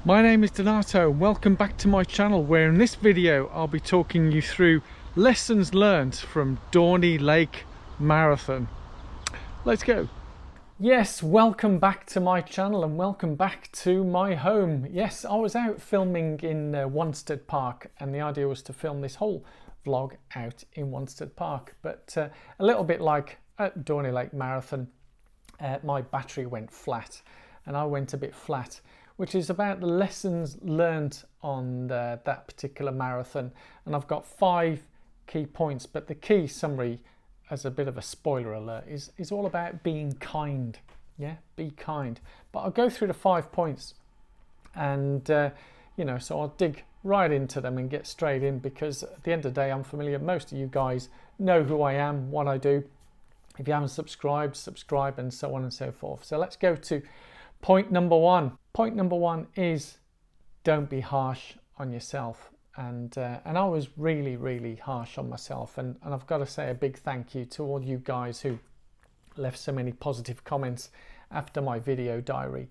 My name is Donato. Welcome back to my channel, where in this video I'll be talking you through lessons learned from Dorney Lake Marathon. Let's go. Yes, welcome back to my channel and welcome back to my home. Yes, I was out filming in Wanstead Park, and the idea was to film this whole vlog out in Wanstead Park, but a little bit like at Dorney Lake Marathon, my battery went flat and I went a bit flat, which is about the lessons learned on that particular marathon. And I've got 5 key points, but the key summary, as a bit of a spoiler alert, is all about being kind. Yeah, be kind. But I'll go through the 5 points, and you know, so I'll dig right into them and get straight in, because at the end of the day, I'm familiar. Most of you guys know who I am, what I do. If you haven't subscribed, subscribe, and so on and so forth. So let's go to point number 1. Point number 1 is don't be harsh on yourself. And I was really harsh on myself. And I've got to say a big thank you to all you guys who left so many positive comments after my video diary.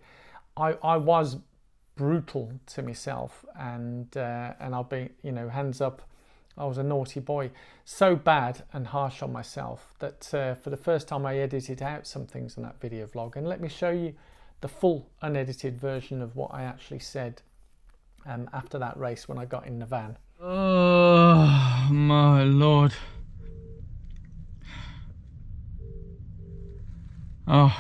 I was brutal to myself, and I'll be, you know, hands up, I was a naughty boy. So bad and harsh on myself that for the first time I edited out some things in that video vlog. And let me show you the full unedited version of what I actually said after that race when I got in the van. Oh my lord. Oh,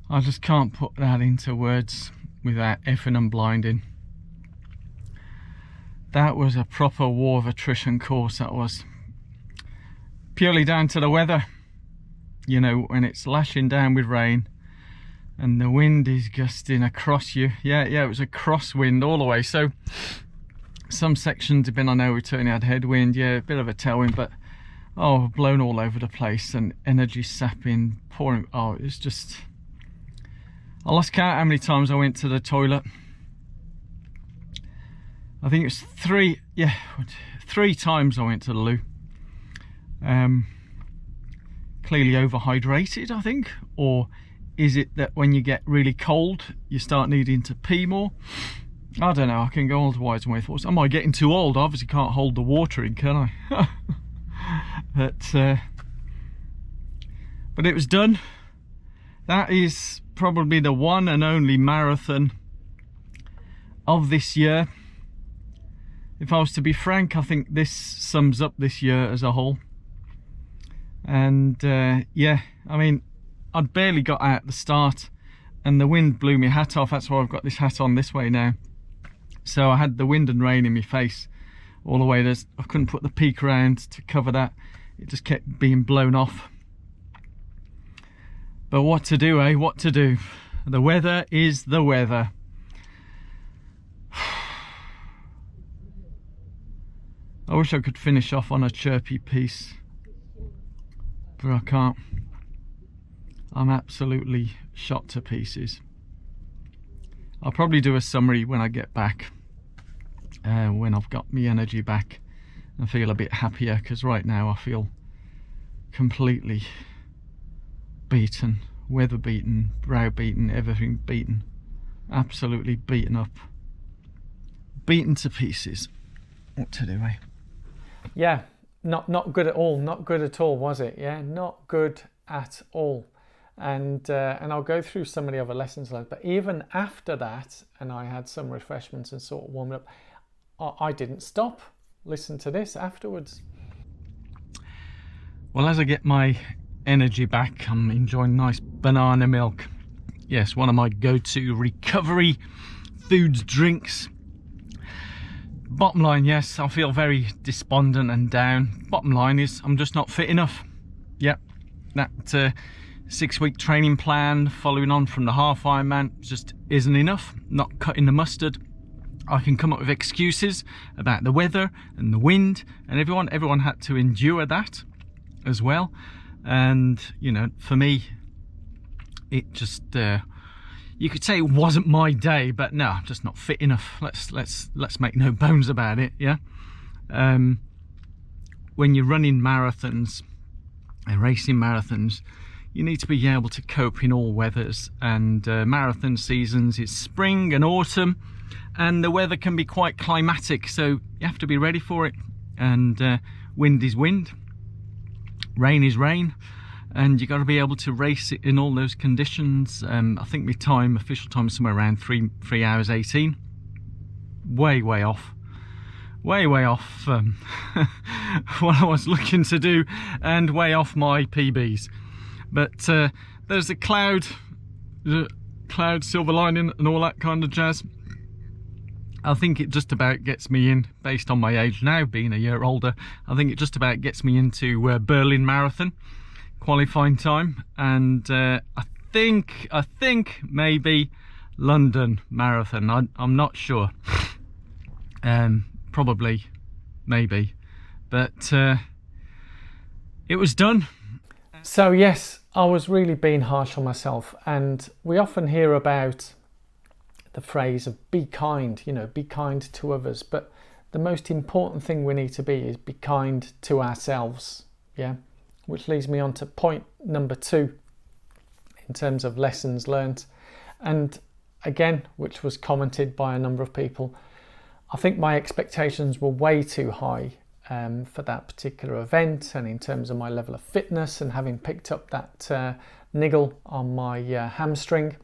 I just can't put that into words without effing and blinding. That was a proper war of attrition course, that was. Purely down to the weather. You know, when it's lashing down with rain and the wind is gusting across you. Yeah, it was a crosswind all the way. So some sections have been on no return, had headwind, yeah, a bit of a tailwind, but oh, blown all over the place and energy sapping, pouring. Oh, it's just, I lost count how many times I went to the toilet. I think it's 3 times I went to the loo. Clearly overhydrated, I think. Or is it that when you get really cold you start needing to pee more? I don't know, I can go all the ways and wherefores. Am I getting too old? I obviously can't hold the water in, can I? But it was done. That is probably the one and only marathon of this year. If I was to be frank, I think this sums up this year as a whole. And yeah, I mean, I'd barely got out at the start and the wind blew my hat off. That's why I've got this hat on this way now. So I had the wind and rain in my face all the way. I couldn't put the peak around to cover that. It just kept being blown off. But what to do, eh? What to do? The weather is the weather. I wish I could finish off on a chirpy piece, but I can't. I'm absolutely shot to pieces. I'll probably do a summary when I get back, when I've got my energy back and feel a bit happier, because right now I feel completely beaten, weather beaten, brow beaten, everything beaten, absolutely beaten up, beaten to pieces. What to do, eh? Yeah, not good at all. Not good at all, was it? Yeah, not good at all. And I'll go through some of the other lessons learned. But even after that, and I had some refreshments and sort of warmed up, I didn't stop. Listen to this afterwards. Well, as I get my energy back, I'm enjoying nice banana milk. Yes, one of my go-to recovery foods, drinks. Bottom line, yes, I feel very despondent and down. Bottom line is I'm just not fit enough. Yep, that 6-week training plan following on from the half Ironman just isn't enough. Not cutting the mustard. I can come up with excuses about the weather and the wind and everyone had to endure that as well. And you know, for me, it just you could say it wasn't my day, but no, I'm just not fit enough. Let's make no bones about it. Yeah. When you're running marathons and racing marathons, you need to be able to cope in all weathers, and marathon seasons, it's spring and autumn, and the weather can be quite climatic, so you have to be ready for it. And wind is wind, rain is rain, and you got to be able to race it in all those conditions. I think my time, official time, is somewhere around 3 hours 18. Way off what I was looking to do, and way off my PBs. But there's a cloud silver lining and all that kind of jazz. I think it just about gets me in, based on my age now, being a year older, I think it just about gets me into Berlin Marathon qualifying time, and I think maybe London Marathon. I'm not sure. Probably, maybe, but it was done. So yes, I was really being harsh on myself, and we often hear about the phrase of be kind, you know, be kind to others, but the most important thing we need to be is be kind to ourselves. Yeah, which leads me on to point number 2 in terms of lessons learned, and again, which was commented by a number of people, I think my expectations were way too high for that particular event, and in terms of my level of fitness, and having picked up that niggle on my hamstring,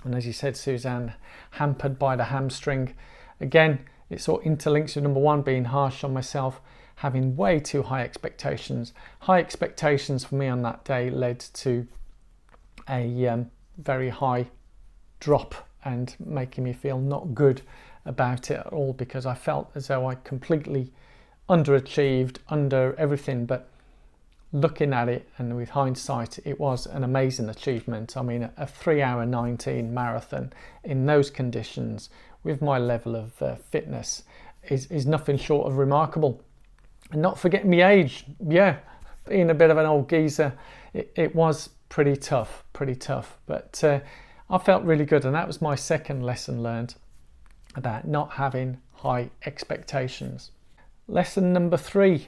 and as you said, Suzanne, hampered by the hamstring. Again, it sort of interlinks with number 1, being harsh on myself, having way too high expectations. High expectations for me on that day led to a very high drop, and making me feel not good about it at all, because I felt as though I completely underachieved, under everything. But looking at it, and with hindsight, it was an amazing achievement. I mean, a 3 hour 19 marathon in those conditions with my level of fitness is nothing short of remarkable. And not forgetting my age, yeah, being a bit of an old geezer, it was pretty tough, but I felt really good, and that was my second lesson learned about not having high expectations. Lesson number 3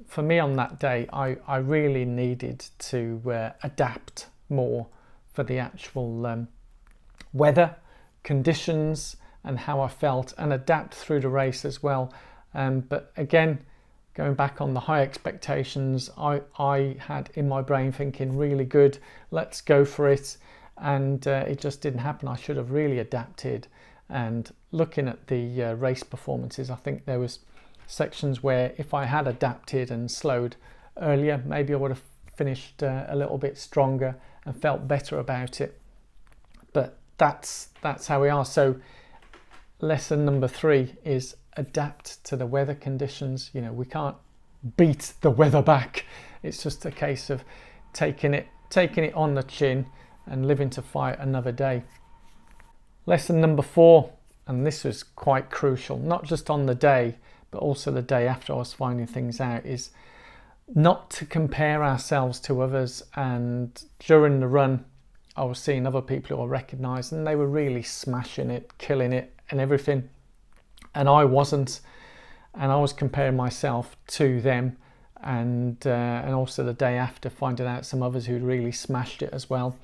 for me on that day, I really needed to adapt more for the actual weather conditions and how I felt, and adapt through the race as well. But again, going back on the high expectations, I had in my brain thinking, really good, let's go for it, and it just didn't happen. I should have really adapted. And looking at the race performances, I think there was sections where if I had adapted and slowed earlier, maybe I would have finished a little bit stronger and felt better about it. But that's how we are. So lesson number 3 is adapt to the weather conditions. You know, we can't beat the weather back. It's just a case of taking it on the chin and living to fight another day. Lesson number 4, and this was quite crucial, not just on the day, but also the day after I was finding things out, is not to compare ourselves to others. And during the run, I was seeing other people who I recognised, and they were really smashing it, killing it and everything. And I wasn't, and I was comparing myself to them. And also the day after, finding out some others who'd really smashed it as well.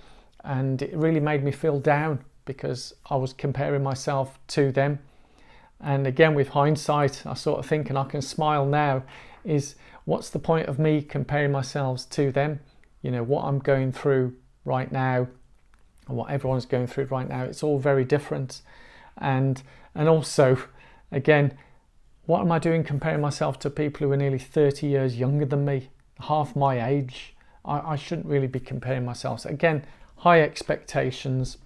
And it really made me feel down, because I was comparing myself to them. And again, with hindsight, I sort of think, and I can smile now, is what's the point of me comparing myself to them? You know, what I'm going through right now and what everyone's going through right now, it's all very different. And also, again, what am I doing comparing myself to people who are nearly 30 years younger than me, half my age? I shouldn't really be comparing myself. So again, high expectations,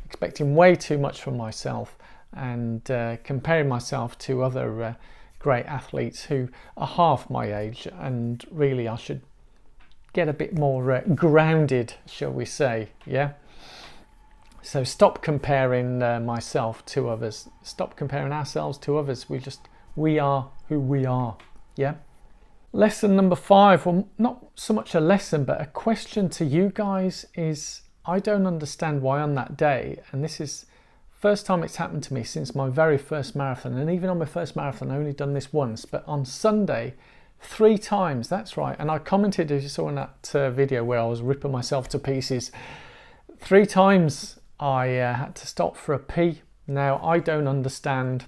expecting way too much from myself, and comparing myself to other great athletes who are half my age, and really I should get a bit more grounded, shall we say. Yeah, so stop comparing myself to others, stop comparing ourselves to others. We are who we are. Yeah. Lesson number 5, well, not so much a lesson but a question to you guys, is I don't understand why on that day, and this is first time it's happened to me since my very first marathon, and even on my first marathon I only done this once, but on Sunday, 3 times, that's right. And I commented, as you saw in that video where I was ripping myself to pieces, 3 times I had to stop for a pee. Now, I don't understand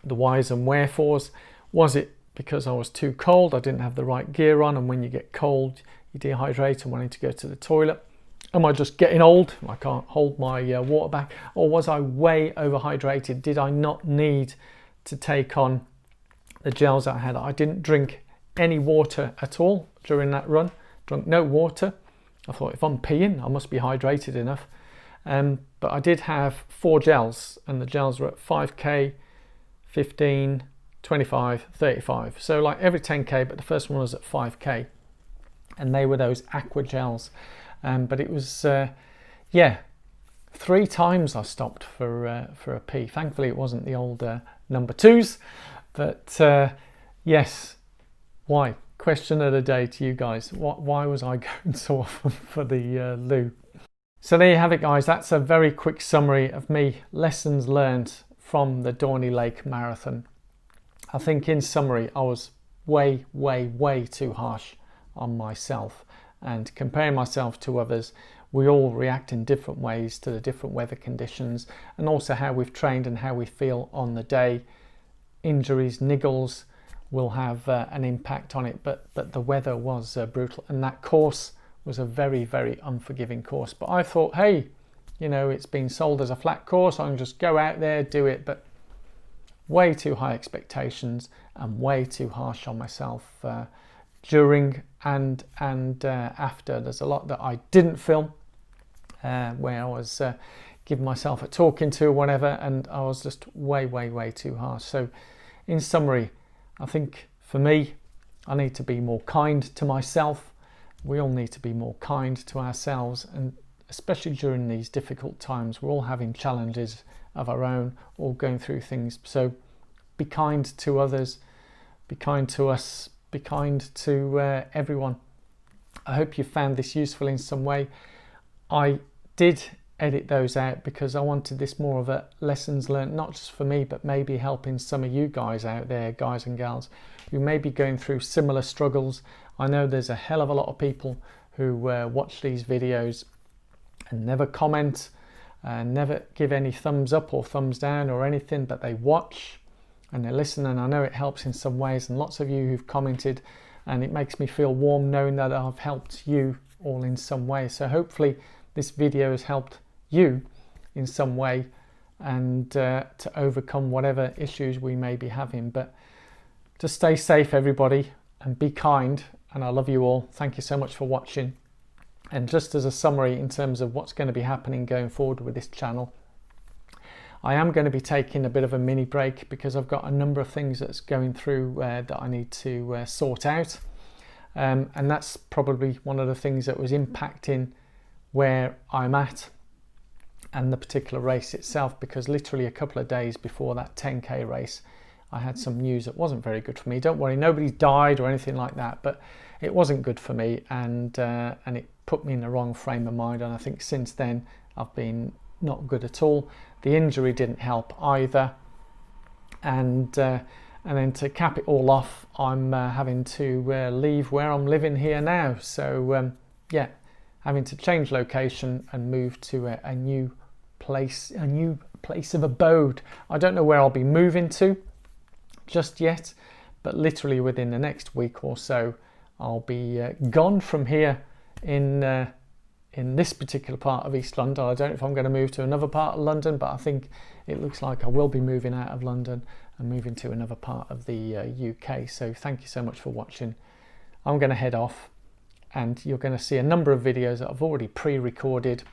the whys and wherefores. Was it because I was too cold? I didn't have the right gear on, and when you get cold, you dehydrate and wanting to go to the toilet. Am I just getting old? I can't hold my water back. Or was I way overhydrated? Did I not need to take on the gels that I had? I didn't drink any water at all during that run. Drank no water. I thought, if I'm peeing, I must be hydrated enough. But I did have 4 gels, and the gels were at 5k, 15, 25, 35. So like every 10k, but the first one was at 5k. And they were those aqua gels. But it was, yeah, 3 times I stopped for a pee. Thankfully, it wasn't the old number 2s. But yes, why? Question of the day to you guys. Why was I going so often for the loo? So there you have it, guys. That's a very quick summary of me, lessons learned from the Dorney Lake Marathon. I think in summary, I was way, way, way too harsh on myself. And comparing myself to others, we all react in different ways to the different weather conditions, and also how we've trained and how we feel on the day. Injuries, niggles will have an impact on it, but the weather was brutal, and that course was a very, very unforgiving course. But I thought, hey, you know, it's been sold as a flat course, I can just go out there, do it. But way too high expectations and way too harsh on myself during and after. There's a lot that I didn't film where I was giving myself a talking to or whatever, and I was just way, way, way too harsh. So in summary, I think for me, I need to be more kind to myself. We all need to be more kind to ourselves, and especially during these difficult times, we're all having challenges of our own, all going through things. So be kind to others, be kind to us, be kind to everyone. I hope you found this useful in some way. I did edit those out because I wanted this more of a lessons learned, not just for me, but maybe helping some of you guys out there, guys and gals, who may be going through similar struggles. I know there's a hell of a lot of people who watch these videos and never comment, never give any thumbs up or thumbs down or anything, but they watch and they listen, and I know it helps in some ways. And lots of you who've commented, and it makes me feel warm knowing that I've helped you all in some way. So hopefully this video has helped you in some way, and to overcome whatever issues we may be having. But just stay safe, everybody, and be kind, and I love you all. Thank you so much for watching. And just as a summary in terms of what's going to be happening going forward with this channel, I am going to be taking a bit of a mini break because I've got a number of things that's going through that I need to sort out, and that's probably one of the things that was impacting where I'm at and the particular race itself, because literally a couple of days before that 10k race, I had some news that wasn't very good for me. Don't worry, nobody's died or anything like that, but it wasn't good for me, and it put me in the wrong frame of mind. And I think since then I've been not good at all. The injury didn't help either, and then to cap it all off, I'm having to leave where I'm living here now. So yeah, having to change location and move to a new place of abode. I don't know where I'll be moving to just yet, but literally within the next week or so, I'll be gone from here in this particular part of East London. I don't know if I'm going to move to another part of London, but I think it looks like I will be moving out of London and moving to another part of the UK. So thank you so much for watching. I'm going to head off, and you're going to see a number of videos that I've already pre-recorded,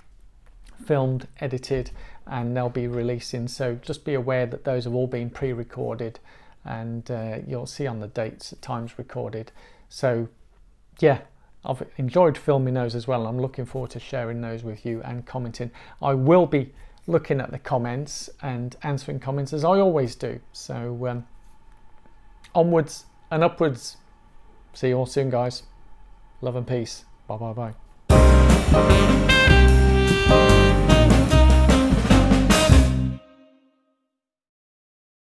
filmed, edited, and they'll be releasing. So just be aware that those have all been pre-recorded, and you'll see on the dates at times recorded. So yeah, I've enjoyed filming those as well, and I'm looking forward to sharing those with you and commenting. I will be looking at the comments and answering comments as I always do. So onwards and upwards. See you all soon, guys. Love and peace. Bye bye bye.